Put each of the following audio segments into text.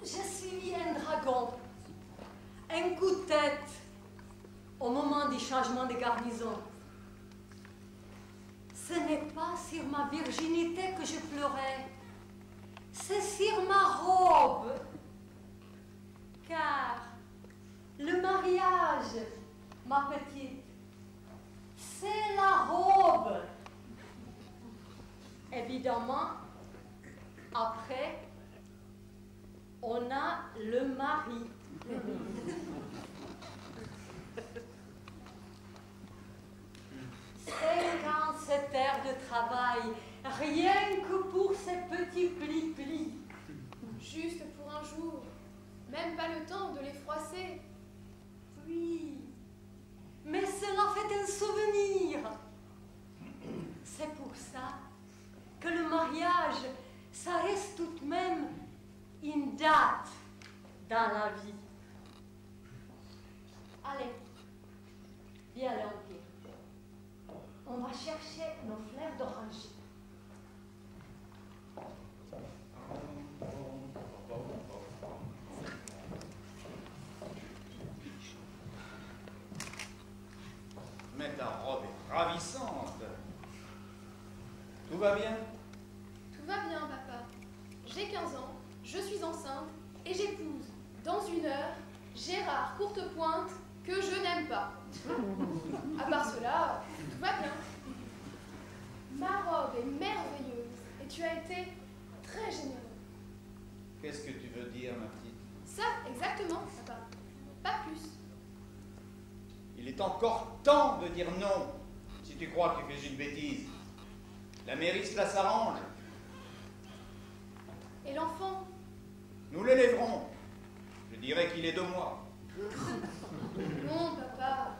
J'ai suivi un dragon, un coup de tête au moment du changement de garnison. Ce n'est pas sur ma virginité que je pleurais, c'est sur ma robe. Car le mariage, ma petite, c'est la robe. Évidemment, après, on a le mari. 57 heures de travail, rien que pour ces petits plis-plis. Juste pour un jour, même pas le temps de les froisser. Oui, mais cela fait un souvenir. C'est pour ça que le mariage, ça reste tout de même une date dans la vie. Allez, viens l'enquête. On va chercher nos fleurs d'oranger. Mais ta robe est ravissante. Tout va bien? Tout va bien, papa. J'ai 15 ans, je suis enceinte et j'épouse, dans 1 heure, Gérard Courtepointe, que je n'aime pas. À part cela, tout va bien. Ma robe est merveilleuse et tu as été très généreux. Qu'est-ce que tu veux dire, ma petite? Ça, exactement, papa. Pas plus. Il est encore temps de dire non, si tu crois que tu fais une bêtise. La mairie, cela s'arrange. Et l'enfant? Nous l'élèverons. Je dirais qu'il est de moi. Non, papa.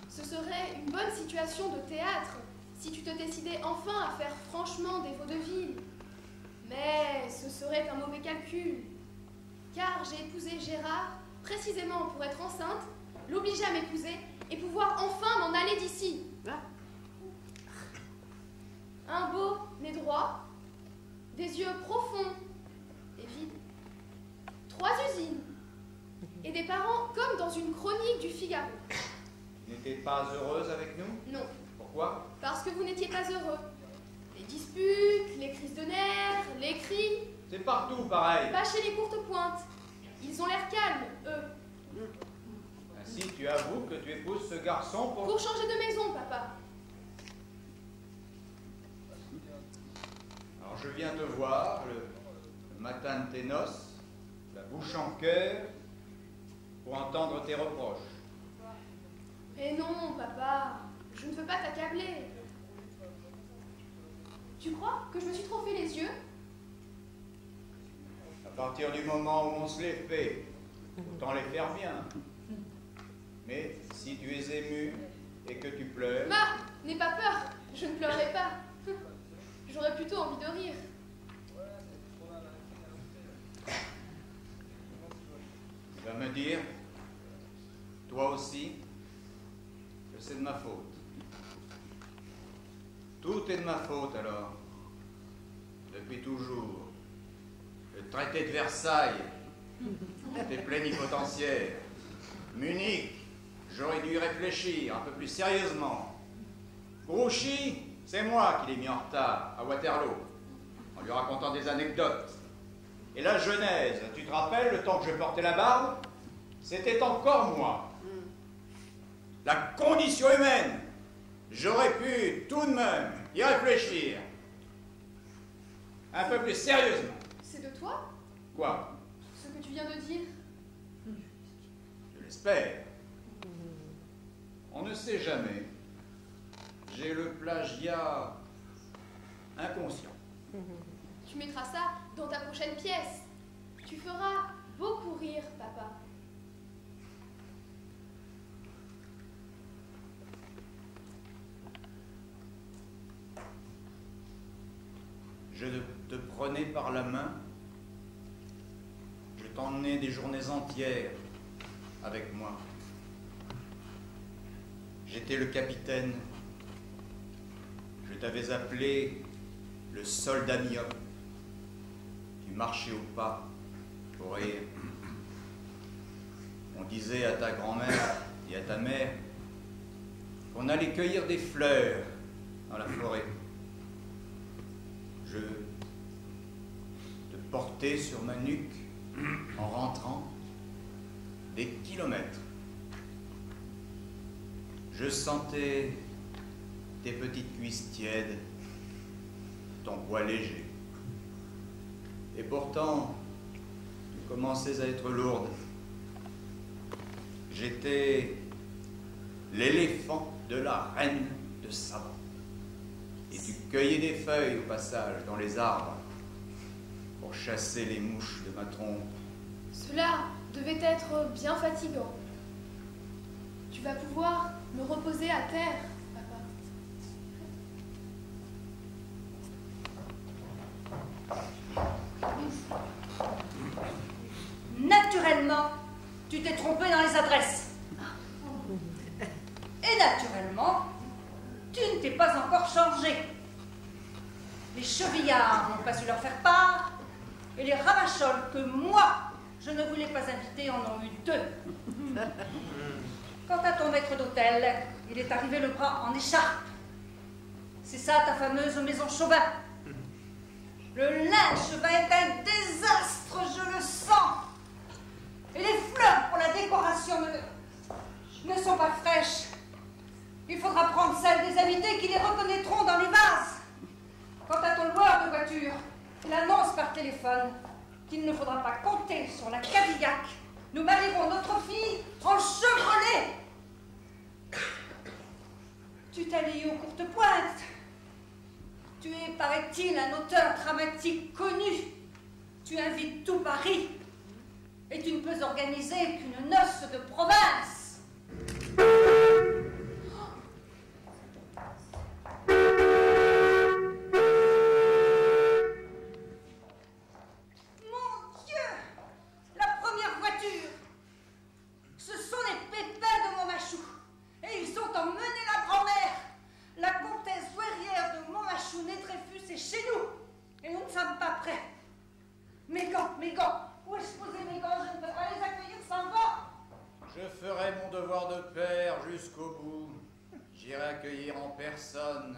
Ce serait une bonne situation de théâtre si tu te décidais enfin à faire franchement des vaudevilles. Mais ce serait un mauvais calcul. Car j'ai épousé Gérard précisément pour être enceinte, l'obliger à m'épouser et pouvoir enfin m'en aller d'ici. Un beau nez droit, des yeux profonds et vides, 3 usines et des parents comme dans une chronique du Figaro. Tu n'étais pas heureuse avec nous? Non, Pourquoi? parce que vous n'étiez pas heureux. Les disputes, les crises de nerfs, les cris. C'est partout pareil. Pas chez les Courtepointes. Ils ont l'air calmes, eux. Ainsi, tu avoues que tu épouses ce garçon pour... Pour changer de maison, papa. Alors je viens te voir le matin de tes noces, la bouche en cœur, pour entendre tes reproches. Mais non, papa. Je ne veux pas t'accabler. Tu crois que je me suis trop fait les yeux? À partir du moment où on se les fait, autant les faire bien. Mais si tu es ému et que tu pleures... N'aie pas peur, je ne pleurerai pas. J'aurais plutôt envie de rire. Tu vas me dire, toi aussi, que c'est de ma faute. Tout est de ma faute alors. Depuis toujours. Le traité de Versailles, tes plénipotentiaires, Munich, j'aurais dû y réfléchir un peu plus sérieusement. Grouchy, c'est moi qui l'ai mis en retard à Waterloo, en lui racontant des anecdotes. Et la Genèse, tu te rappelles, le temps que je portais la barbe, c'était encore moi. La condition humaine, j'aurais pu tout de même y réfléchir. Un peu plus sérieusement. C'est de toi, Quoi? ce que tu viens de dire? Je l'espère. On ne sait jamais. J'ai le plagiat inconscient. Tu mettras ça dans ta prochaine pièce. Tu feras beaucoup rire, papa. Je te prenais par la main. Je t'emmenais des journées entières avec moi. J'étais le capitaine. Je t'avais appelé le soldat myope. Tu marchais au pas, pour rire. On disait à ta grand-mère et à ta mère qu'on allait cueillir des fleurs dans la forêt. Je te portais sur ma nuque en rentrant des kilomètres. Je sentais tes petites cuisses tièdes, ton poids léger. Et pourtant, tu commençais à être lourde. J'étais l'éléphant de la reine de Saba. Et tu cueillais des feuilles au passage dans les arbres pour chasser les mouches de ma trompe. Cela devait être bien fatigant. Tu vas pouvoir me reposer à terre, papa. Naturellement, tu t'es trompé dans les adresses. Et naturellement, tu ne t'es pas encore changé. Les chevillards n'ont pas su leur faire part, et les ravacholes que moi, je ne voulais pas inviter en ont eu 2. Quant à ton maître d'hôtel, il est arrivé le bras en écharpe. C'est ça ta fameuse maison Chauvin. Le linge va être un désastre, je le sens. Et les fleurs pour la décoration ne sont pas fraîches. Il faudra prendre celles des invités qui les reconnaîtront dans les vases. Quant à ton loueur de voiture, il annonce par téléphone qu'il ne faudra pas compter sur la Cadillac. Nous marierons notre fille en Chevrolet. Tu t'as lié aux courtes pointes. Tu es, paraît-il, un auteur dramatique connu. Tu invites tout Paris. Et tu ne peux organiser qu'une noce de province. Mon Dieu! La première voiture! Ce sont les pépins de Montmachou. Et ils ont emmené la grand-mère. La comtesse douairière de Montmachou, née Dreyfus, est chez nous. Et nous ne sommes pas prêts. Mes gants! Où est-ce posé mes gants? Je ne peux pas les accueillir sans gants. Je ferai mon devoir de père jusqu'au bout. J'irai accueillir en personne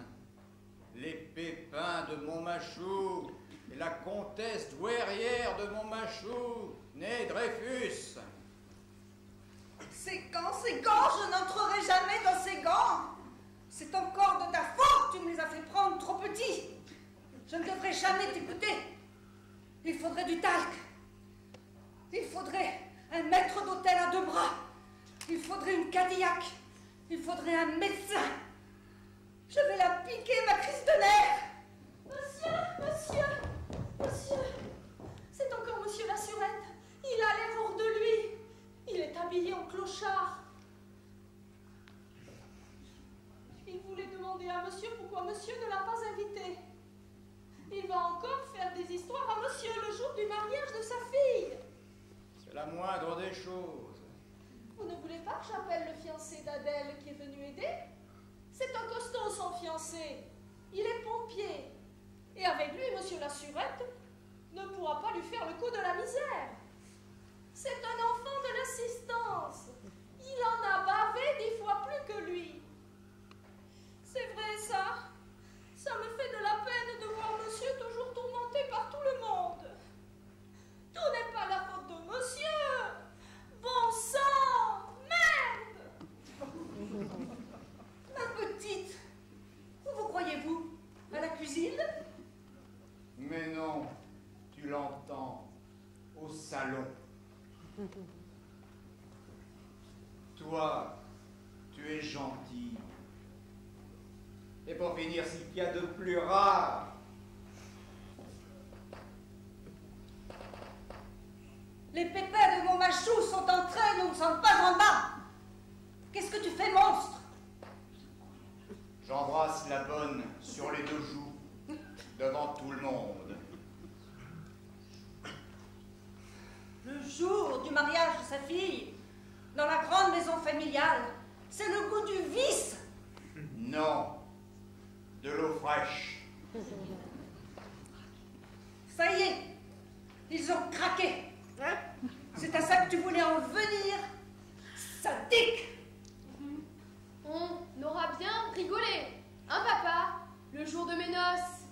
les pépins de Montmachou et la comtesse douairière de Montmachou, née Dreyfus. Ces gants, je n'entrerai jamais dans ces gants. C'est encore de ta faute, tu me les as fait prendre trop petits. Je ne devrais jamais t'écouter. Il faudrait du talc. Il faudrait un maître d'hôtel à 2 bras. Il faudrait une Cadillac. Il faudrait un médecin. Je vais la piquer, ma crise de nerfs. Monsieur, c'est encore monsieur Lassurette. Il a l'air hors de lui. Il est habillé en clochard. Il voulait demander à monsieur pourquoi monsieur ne l'a pas invité. Il va encore faire des histoires à monsieur le jour du mariage de sa fille. C'est la moindre des choses. Vous ne voulez pas que j'appelle le fiancé d'Adèle qui est venu aider? C'est un costaud, son fiancé. Il est pompier. Et avec lui, monsieur Lassurette ne pourra pas lui faire le coup de la misère. C'est un enfant de l'assistance. Il en a bavé 10 fois plus que lui. C'est vrai, ça. Ça me fait de la peine de voir monsieur toujours tourmenté par tout le monde. Tout n'est pas la faute de monsieur. Bon sang, merde! Ma petite, où vous croyez-vous? À la cuisine? Mais non, tu l'entends, au salon. Toi, tu es gentil. Et pour finir, ce qu'il y a de plus rare. Les pépins de Montmachou sont entrés, nous ne sommes pas en bas. Qu'est-ce que tu fais, monstre? J'embrasse la bonne sur les 2 joues, devant tout le monde. Le jour du mariage de sa fille, dans la grande maison familiale, c'est le goût du vice. Non, de l'eau fraîche. Ça y est, ils ont craqué. Hein? que tu voulais en venir. Sadique! On aura bien rigolé, hein papa? Le jour de mes noces.